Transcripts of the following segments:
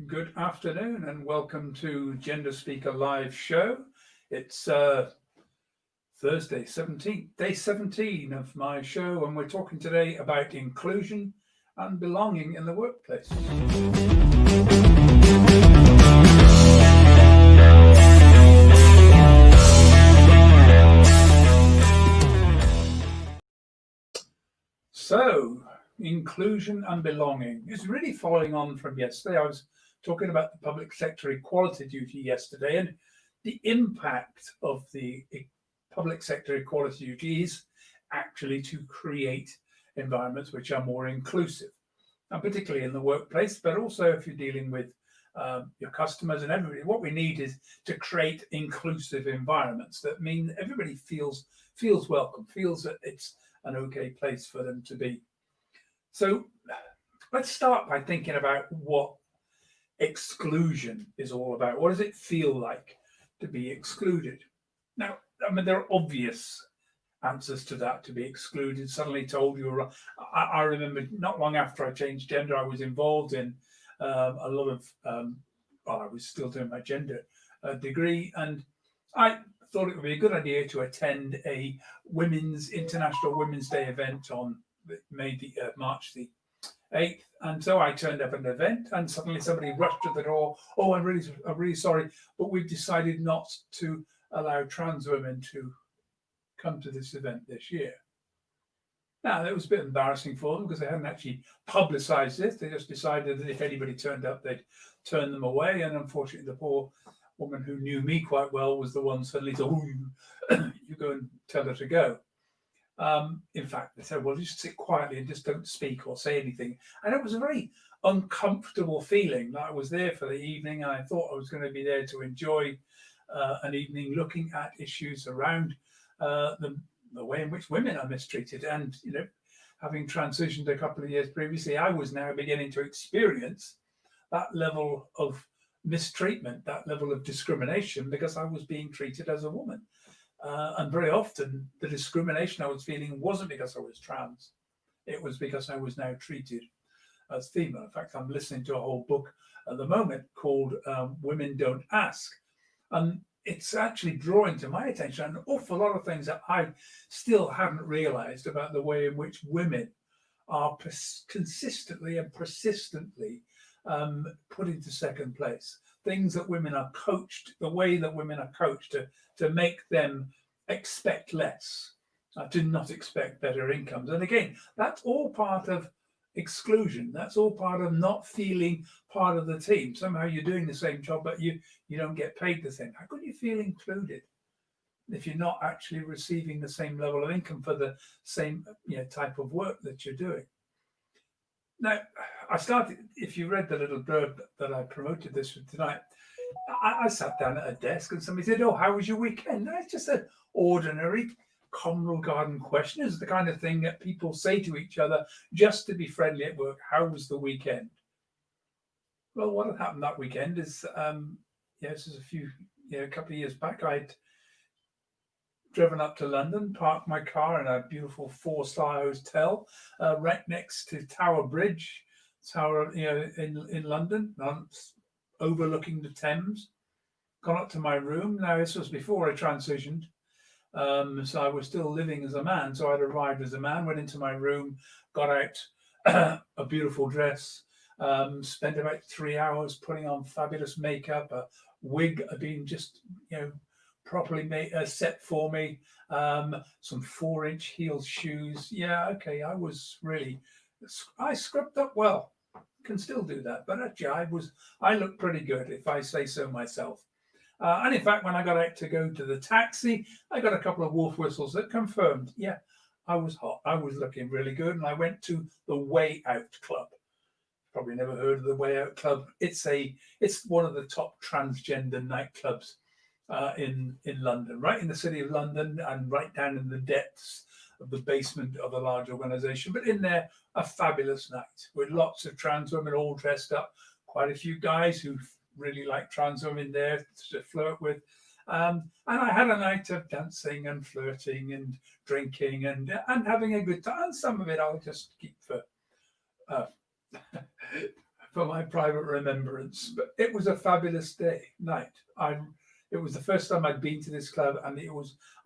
Good afternoon and welcome to Gender Speaker Live Show. It's Thursday, 17th, day 17 of my show, and we're talking today about inclusion and belonging in the workplace. So, inclusion and belonging is really following on from yesterday. I was talking about the public sector equality duty yesterday, and the impact of the public sector equality duty is actually to create environments which are more inclusive, and particularly in the workplace, but also if you're dealing with your customers and everybody. What we need is to create inclusive environments that mean everybody feels welcome, feels that it's an okay place for them to be. So let's start by thinking about what exclusion is all about. What does it feel like to be excluded? Now, I mean, there are obvious answers to that. To be excluded, suddenly told you were. I remember not long after I changed gender, I was involved in a lot of, I was still doing my gender degree, and I thought it would be a good idea to attend a International Women's Day event on March the 8th. And so I turned up at an event, and suddenly somebody rushed to the door. Oh, I'm really sorry, but we've decided not to allow trans women to come to this event this year. Now, it was a bit embarrassing for them because they hadn't actually publicised this. They just decided that if anybody turned up, they'd turn them away. And unfortunately, the poor woman who knew me quite well was the one suddenly said, "Oh, you go and tell her to go." In fact, they said, "Well, just sit quietly and just don't speak or say anything." And it was a very uncomfortable feeling that I was there for the evening. And I thought I was going to be there to enjoy an evening looking at issues around the way in which women are mistreated. And, having transitioned a couple of years previously, I was now beginning to experience that level of mistreatment, that level of discrimination, because I was being treated as a woman. And very often the discrimination I was feeling wasn't because I was trans. It was because I was now treated as female. In fact, I'm listening to a whole book at the moment called Women Don't Ask. And it's actually drawing to my attention an awful lot of things that I still hadn't realized about the way in which women are consistently and persistently put into second place. Things that women are coached, the way that women are coached to make them expect less, to not expect better incomes. And again, that's all part of exclusion. That's all part of not feeling part of the team. Somehow you're doing the same job, but you don't get paid the same. How could you feel included if you're not actually receiving the same level of income for the same type of work that you're doing? Now, if you read the little blurb that I promoted this with tonight, I sat down at a desk and somebody said, "Oh, how was your weekend?" And it's just an ordinary communal garden question. It's the kind of thing that people say to each other just to be friendly at work. How was the weekend? Well, what had happened that weekend is, this is a couple of years back, I'd driven up to London, parked my car in a beautiful 4-star hotel right next to Tower Bridge, in London, overlooking the Thames. Gone up to my room. Now, this was before I transitioned, so I was still living as a man. So I'd arrived as a man, went into my room, got out a beautiful dress, spent about 3 hours putting on fabulous makeup, a wig had been just, properly set for me, some 4-inch heel shoes. Yeah, okay, I scrubbed up well. Can still do that, but actually I looked pretty good, if I say so myself. And in fact, when I got out to go to the taxi, I got a couple of wolf whistles that confirmed, I was hot. I was looking really good, and I went to the Way Out Club. Probably never heard of the Way Out Club. It's one of the top transgender nightclubs in London, right in the city of London, and right down in the depths of the basement of a large organisation. But in there, a fabulous night with lots of trans women all dressed up. Quite a few guys who really like trans women there to flirt with. And I had a night of dancing and flirting and drinking and having a good time. And some of it I'll just keep for for my private remembrance. But it was a fabulous night. It was the first time I'd been to this club, and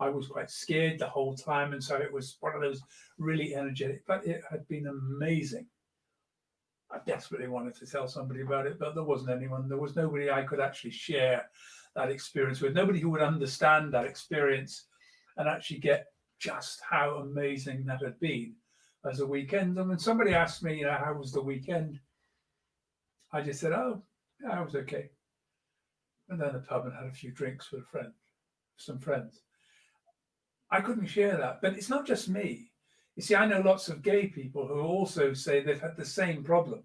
I was quite scared the whole time, and so it was one of those really energetic. But it had been amazing. I desperately wanted to tell somebody about it, but there wasn't anyone. There was nobody I could actually share that experience with. Nobody who would understand that experience and actually get just how amazing that had been as a weekend. And when somebody asked me, how was the weekend? I just said, oh, yeah, I was okay. And then the pub and had a few drinks with some friends. I couldn't share that, but it's not just me. You see, I know lots of gay people who also say they've had the same problem.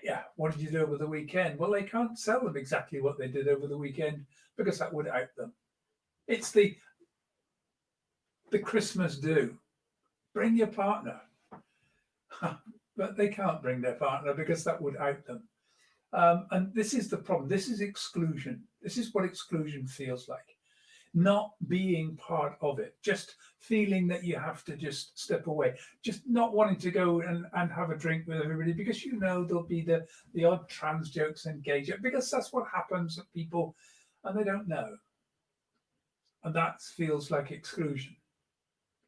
Yeah, what did you do over the weekend? Well, they can't tell them exactly what they did over the weekend because that would out them. It's the Christmas do. Bring your partner. But they can't bring their partner because that would out them. And this is the problem. This is exclusion. This is what exclusion feels like. Not being part of it, just feeling that you have to just step away, just not wanting to go and have a drink with everybody because there'll be the odd trans jokes and gay jokes, because that's what happens at people and they don't know. And that feels like exclusion.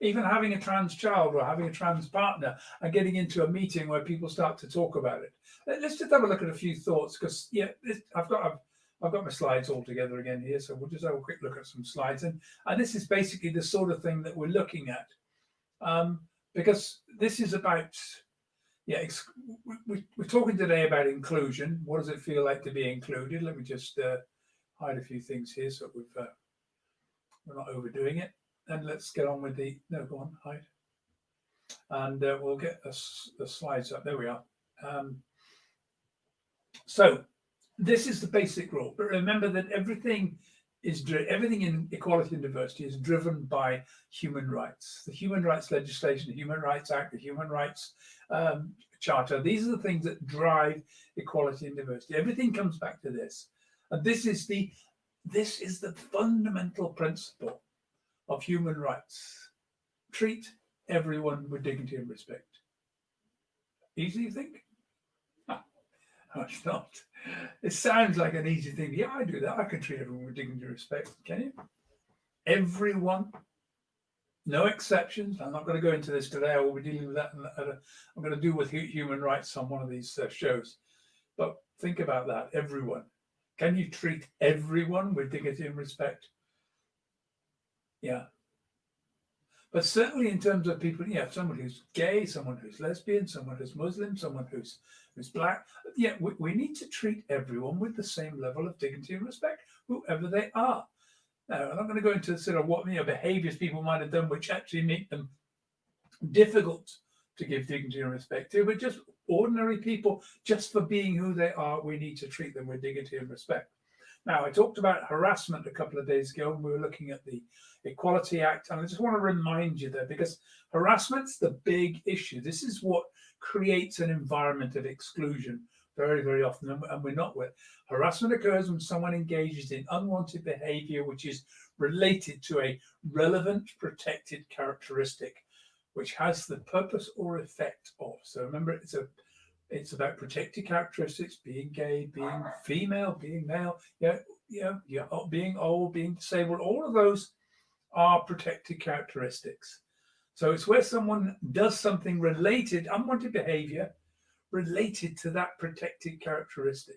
Even having a trans child or having a trans partner and getting into a meeting where people start to talk about it. Let's just have a look at a few thoughts, because I've got my slides all together again here, so we'll just have a quick look at some slides. And this is basically the sort of thing that we're looking at, because this is about, we're talking today about inclusion. What does it feel like to be included? Let me just hide a few things here so we're not overdoing it. And let's get on with go on, hide. And we'll get the slides up. There we are. So this is the basic rule, but remember that everything in equality and diversity is driven by human rights. The human rights legislation, the Human Rights Act, the Human Rights Charter. These are the things that drive equality and diversity. Everything comes back to this, and this is the fundamental principle of human rights. Treat everyone with dignity and respect. Easy, you think? No, it's not. It sounds like an easy thing. Yeah, I do that. I can treat everyone with dignity and respect. Can you? Everyone. No exceptions. I'm not going to go into this today. I will be dealing with that. I'm going to do with human rights on one of these shows. But think about that. Everyone. Can you treat everyone with dignity and respect? Yeah. But certainly in terms of people, someone who's gay, someone who's lesbian, someone who's Muslim, someone who's black, we need to treat everyone with the same level of dignity and respect, whoever they are. Now, I'm not going to go into sort of what behaviours people might have done which actually make them difficult to give dignity and respect to, but just ordinary people, just for being who they are, we need to treat them with dignity and respect. Now, I talked about harassment a couple of days ago, and we were looking at the Equality Act, and I just want to remind you there, because harassment's the big issue. This is what creates an environment of exclusion very, very often, and we're not with. Harassment occurs when someone engages in unwanted behavior which is related to a relevant protected characteristic, which has the purpose or effect of. So remember, it's about protected characteristics: being gay, being female, being male, being old, being disabled. All of those are protected characteristics. So it's where someone does something related, unwanted behavior related to that protected characteristic.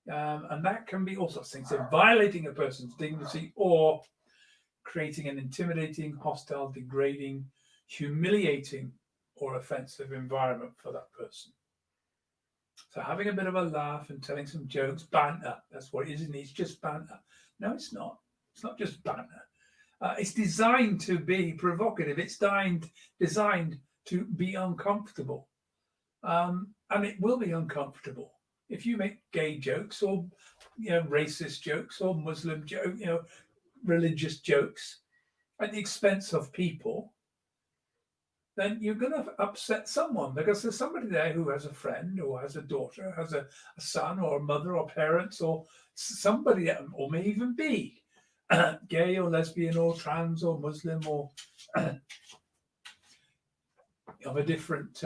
And that can be all sorts of things. So violating a person's dignity or creating an intimidating, hostile, degrading, humiliating, or offensive environment for that person. So having a bit of a laugh and telling some jokes, banter, that's what it is, and it's just banter. No, it's not. It's not just banter. It's designed to be provocative. It's designed to be uncomfortable. And it will be uncomfortable. If you make gay jokes or racist jokes or Muslim religious jokes at the expense of people, then you're going to upset someone, because there's somebody there who has a friend or has a daughter, has a son or a mother or parents or somebody, or may even be gay or lesbian or trans or Muslim or of a different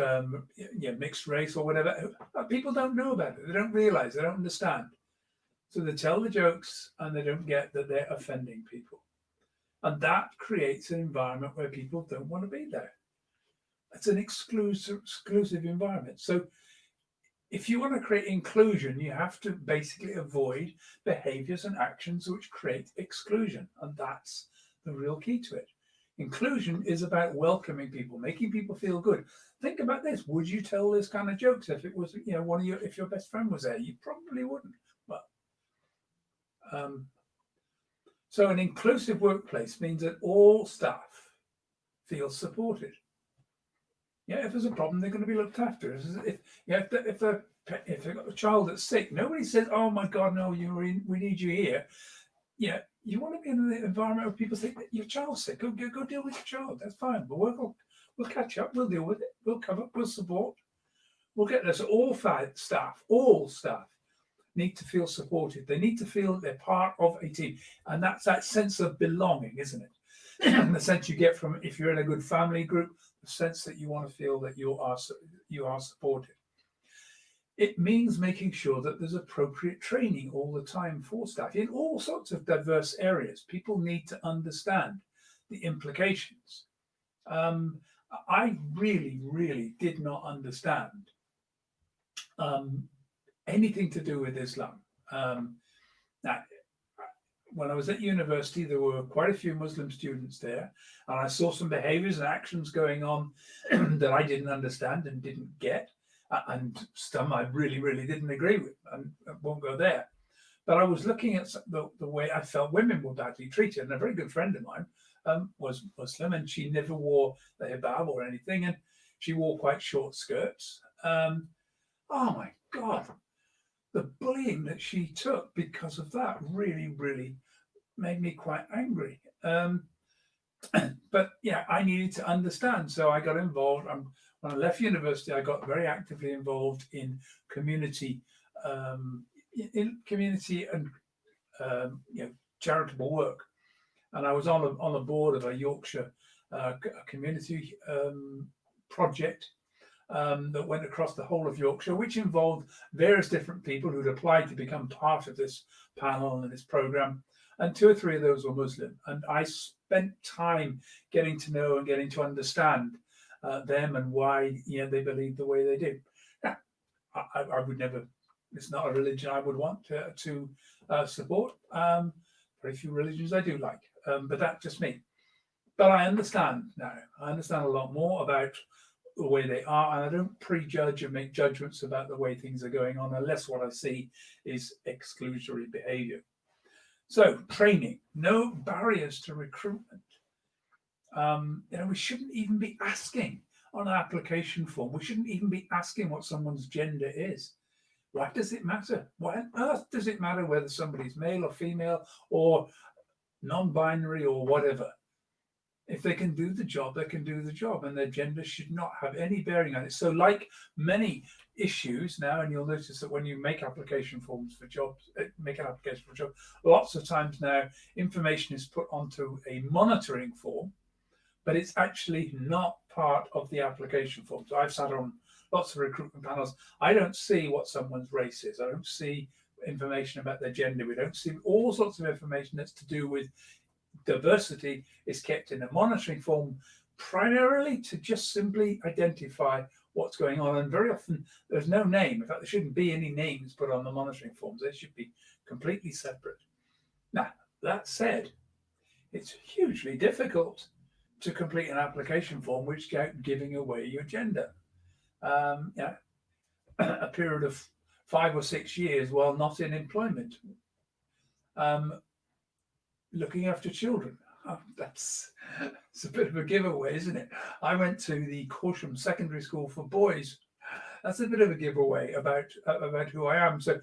mixed race or whatever, people don't know about it. They don't realize, they don't understand. So they tell the jokes and they don't get that they're offending people. And that creates an environment where people don't want to be there. It's an exclusive environment. So if you want to create inclusion, you have to basically avoid behaviors and actions which create exclusion. And that's the real key to it. Inclusion is about welcoming people, making people feel good. Think about this. Would you tell this kind of jokes if it was, if your best friend was there? You probably wouldn't. But so an inclusive workplace means that all staff feel supported. Yeah, if there's a problem, they're going to be looked after. If they've got a child that's sick, nobody says, "Oh my God, no, we need you here." Yeah, you want to be in an environment where people think that your child's sick. Go deal with your child. That's fine. But we'll catch up. We'll deal with it. We'll cover. We'll support. We'll get this. All staff need to feel supported. They need to feel that they're part of a team, and that's that sense of belonging, isn't it? The sense you get from if you're in a good family group, the sense that you want to feel that you are supported. It means making sure that there's appropriate training all the time for staff in all sorts of diverse areas. People need to understand the implications. I really, really did not understand anything to do with Islam. Now, when I was at university, there were quite a few Muslim students there, and I saw some behaviors and actions going on that I didn't understand and didn't get. And some I really, really didn't agree with, and I won't go there. But I was looking at the way I felt women were badly treated, and a very good friend of mine was Muslim, and she never wore the hijab or anything, and she wore quite short skirts. Oh my God, the bullying that she took because of that really, really made me quite angry. But yeah, I needed to understand, so I got involved. When I left university, I got very actively involved in community, and charitable work. And I was on the board of a Yorkshire community project that went across the whole of Yorkshire, which involved various different people who'd applied to become part of this panel and this program. And 2 or 3 of those were Muslim. And I spent time getting to know and getting to understand them and why they believe the way they do. Now, I would never. It's not a religion I would want to support. Very few religions I do like, but that's just me. But I understand now. I understand a lot more about the way they are, and I don't prejudge and make judgments about the way things are going on unless what I see is exclusionary behaviour. So training, no barriers to recruitment. We shouldn't even be asking on an application form. We shouldn't even be asking what someone's gender is. Why does it matter? Why on earth does it matter whether somebody's male or female or non-binary or whatever? If they can do the job, they can do the job, and their gender should not have any bearing on it. So like many issues now, and you'll notice that when you make application forms for jobs, lots of times now information is put onto a monitoring form, but it's actually not part of the application form. So I've sat on lots of recruitment panels. I don't see what someone's race is. I don't see information about their gender. We don't see all sorts of information that's to do with diversity is kept in a monitoring form primarily to just simply identify what's going on. And very often there's no name. In fact, there shouldn't be any names put on the monitoring forms. They should be completely separate. Now, that said, it's hugely difficult to complete an application form which giving away your gender. A period of 5 or 6 years while not in employment. Looking after children. It's a bit of a giveaway, isn't it? I went to the Corsham Secondary School for boys. That's a bit of a giveaway about who I am. So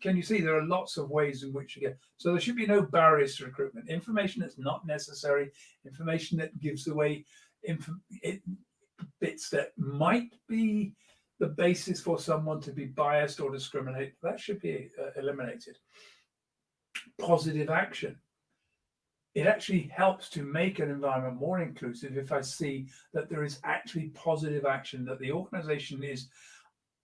can you see there are lots of ways in which you get. So there should be no barriers to recruitment. Information that's not necessary, information that gives away bits that might be the basis for someone to be biased or discriminate, that should be eliminated. Positive action. it actually helps to make an environment more inclusive if I see that there is actually positive action, that the organization is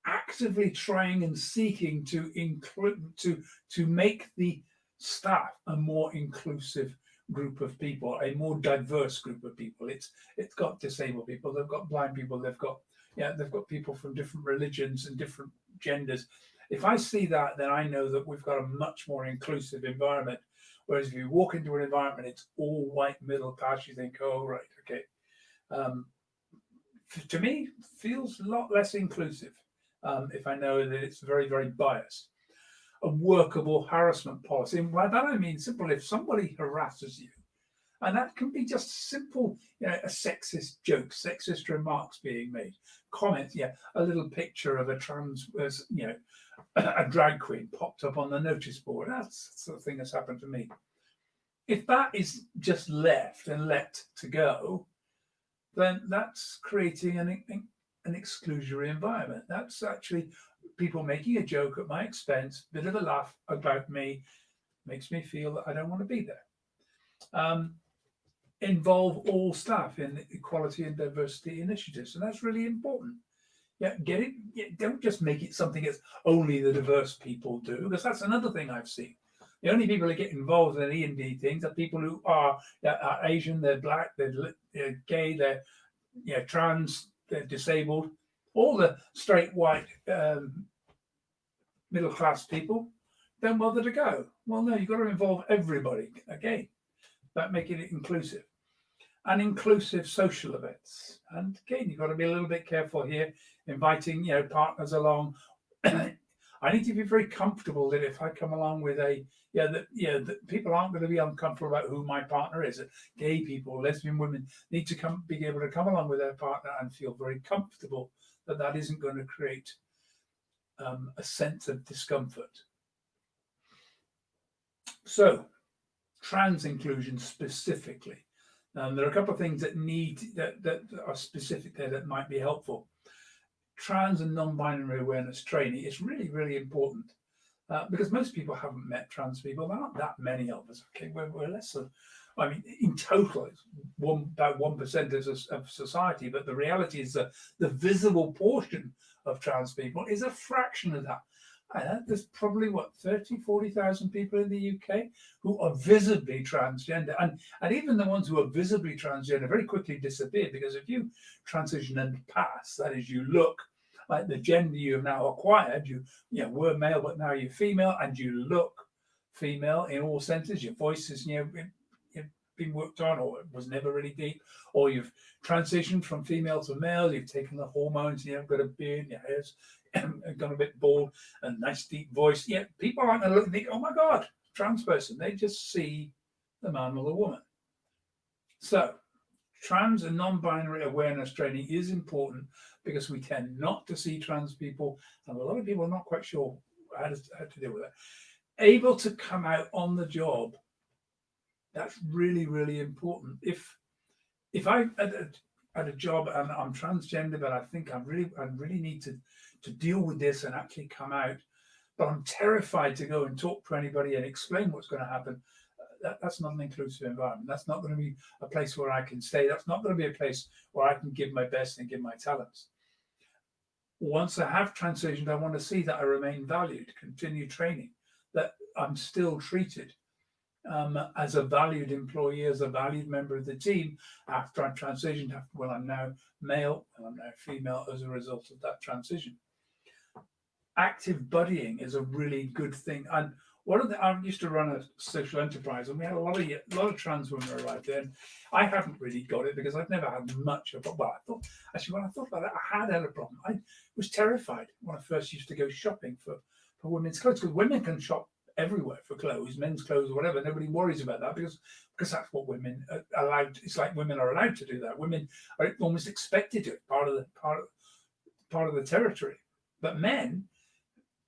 actively trying and seeking to include, to make the staff a more inclusive group of people, a more diverse group of people. It's got disabled people, they've got blind people, they've got people from different religions and different genders. If I see that, then I know that we've got a much more inclusive environment. Whereas if you walk into an environment, it's all white middle class, you think, oh right, okay. To me, feels a lot less inclusive if I know that it's very, very biased. A workable harassment policy. And by that I mean simple, if somebody harasses you, and that can be just simple, a sexist joke, sexist remarks being made, comments, a little picture of a trans, a drag queen popped up on the notice board. That's the sort of thing that's happened to me. If that is just left and let to go, then that's creating an exclusionary environment. That's actually people making a joke at my expense, bit of a laugh about me, makes me feel that I don't want to be there. Involve all staff in equality and diversity initiatives, and that's really important. Get it. Don't just make it something that's only the diverse people do, because that's another thing I've seen. The only people that get involved in E&D things are people who are Asian, they're black, they're gay, they're trans, they're disabled. All the straight white middle class people don't bother to go. Well, no, you've got to involve everybody again, about making it inclusive. And inclusive social events. And again, you've got to be a little bit careful here, inviting partners along. I need to be very comfortable that if I come along with that people aren't going to be uncomfortable about who my partner is. That gay people, lesbian women need to be able to come along with their partner and feel very comfortable that isn't going to create a sense of discomfort. So, trans inclusion specifically. There are a couple of things that are specific there that might be helpful. Trans and non-binary awareness training is really, really important because most people haven't met trans people. There aren't that many of us. Okay, we're less than, in total, it's about 1% of society. But the reality is that the visible portion of trans people is a fraction of that. There's probably 40,000 people in the UK who are visibly transgender, and even the ones who are visibly transgender very quickly disappear, because if you transition and pass, that is, you look like the gender you have now acquired, you were male but now you're female, and you look female in all senses. Your voice is been worked on, or it was never really deep, or you've transitioned from female to male, you've taken the hormones, you've got a beard, your hair's gone a bit bald, a nice deep voice. People aren't going to look and think, oh my God, trans person. They just see the man or the woman. So trans and non-binary awareness training is important because we tend not to see trans people, and a lot of people are not quite sure how to deal with it. Able to come out on the job, that's really, really important. If I at a job and I'm transgender, but I think I really need to deal with this and actually come out, but I'm terrified to go and talk to anybody and explain what's going to happen. That's not an inclusive environment. That's not going to be a place where I can stay. That's not going to be a place where I can give my best and give my talents. Once I have transitioned, I want to see that I remain valued, continue training, that I'm still treated as a valued employee, as a valued member of the team after I transitioned, when I'm now male and I'm now female as a result of that transition. Active buddying is a really good thing. And I used to run a social enterprise, and we had a lot of trans women arrive there. And I hadn't really got it because I'd never had much of it. Well, when I thought about it, I had a problem. I was terrified when I first used to go shopping for women's clothes, because women can shop everywhere for clothes, men's clothes, or whatever. Nobody worries about that because that's what women are allowed. It's like women are allowed to do that. Women are almost expected to. It's part of the territory. But men,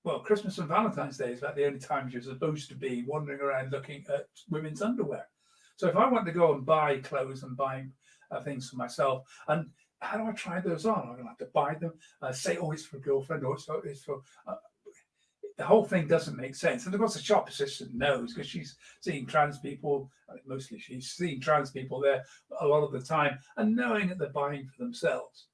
well, Christmas and Valentine's Day is about the only times you're supposed to be wandering around looking at women's underwear. So if I want to go and buy clothes and buy things for myself, and how do I try those on? I'm going to have to buy them, say, oh, it's for a girlfriend, or it's for the whole thing doesn't make sense. And of course, the shop assistant knows because she's seeing trans people, mostly she's seeing trans people there a lot of the time and knowing that they're buying for themselves.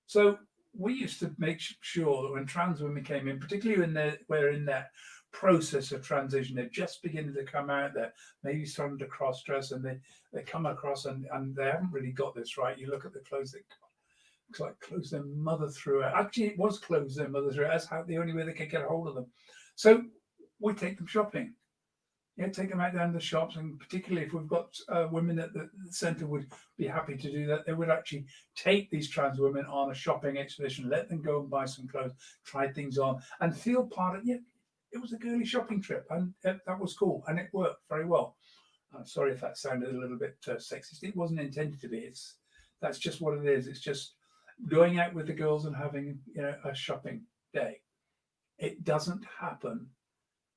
So we used to make sure that when trans women came in, particularly when we're in that process of transition, they're just beginning to come out there, maybe starting to cross dress, and they come across and they haven't really got this right. You look at the clothes that looks like clothes their mother threw out. Actually, it was clothes their mother threw out. That's how the only way they could get a hold of them. So we take them shopping. Yeah, take them out down to the shops, and particularly if we've got women at the centre would be happy to do that. They would actually take these trans women on a shopping expedition, let them go and buy some clothes, try things on, and feel part of. Yeah, it was a girly shopping trip, and that was cool, and it worked very well. I'm sorry if that sounded a little bit sexist. It wasn't intended to be. That's just what it is. It's just going out with the girls and having a shopping day. It doesn't happen.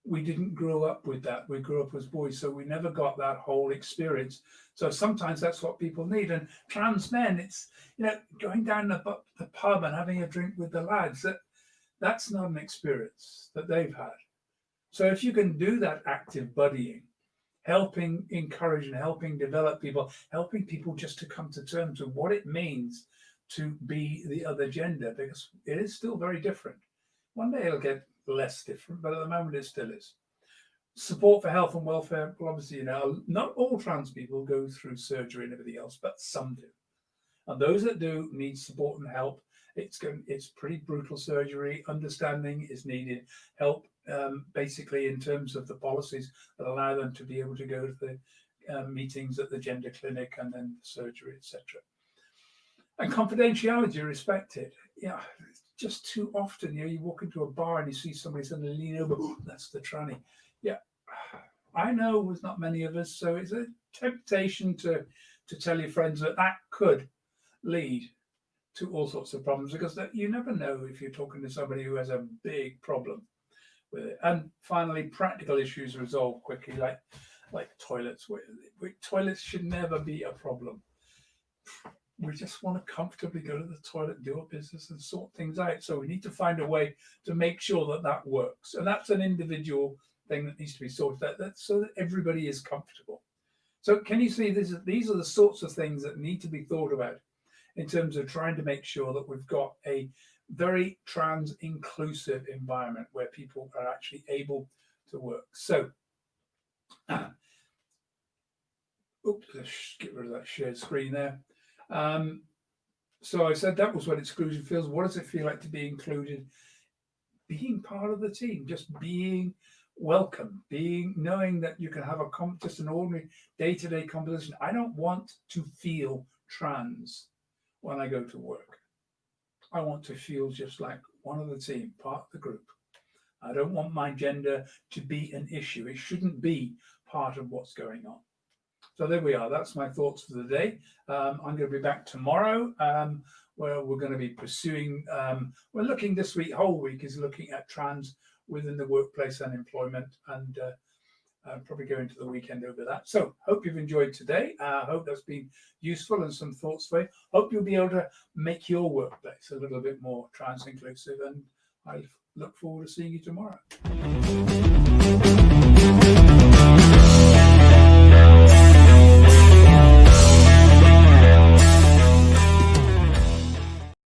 We didn't grow up with that. We grew up as boys, so we never got that whole experience. So sometimes that's what people need. And trans men, it's going down the pub and having a drink with the lads. That's not an experience that they've had. So if you can do that active buddying, helping encourage and helping develop people, helping people just to come to terms with what it means to be the other gender, because it is still very different. One day it'll get less different, but at the moment it still is. Support for health and welfare. Well, obviously, not all trans people go through surgery and everything else, but some do. And those that do need support and help. It's pretty brutal surgery. Understanding is needed. Help, basically, in terms of the policies that allow them to be able to go to the meetings at the gender clinic and then surgery, etc. And confidentiality respected. Just too often, you walk into a bar and you see somebody suddenly lean over. Oh, that's the tranny. Yeah, I know there's not many of us, so it's a temptation to tell your friends that could lead to all sorts of problems, because you never know if you're talking to somebody who has a big problem with it. And finally, practical issues resolved quickly, like toilets. Toilets should never be a problem. We just want to comfortably go to the toilet, do our business, and sort things out. So we need to find a way to make sure that works. And that's an individual thing that needs to be sorted out, so that everybody is comfortable. So can you see these are the sorts of things that need to be thought about in terms of trying to make sure that we've got a very trans inclusive environment where people are actually able to work. So, let's get rid of that shared screen there. So I said that was what exclusion feels. What does it feel like to be included? Being part of the team, just being welcome, knowing that you can have just an ordinary day-to-day conversation. I don't want to feel trans when I go to work. I want to feel just like one of the team, part of the group. I don't want my gender to be an issue. It shouldn't be part of what's going on. So there we are. That's my thoughts for the day. I'm going to be back tomorrow, where we're going to be pursuing. We're looking this week. Whole week is looking at trans within the workplace and employment, and probably go into the weekend over that. So hope you've enjoyed today. Hope that's been useful and some thoughts for you. Hope you'll be able to make your workplace a little bit more trans inclusive, and I look forward to seeing you tomorrow.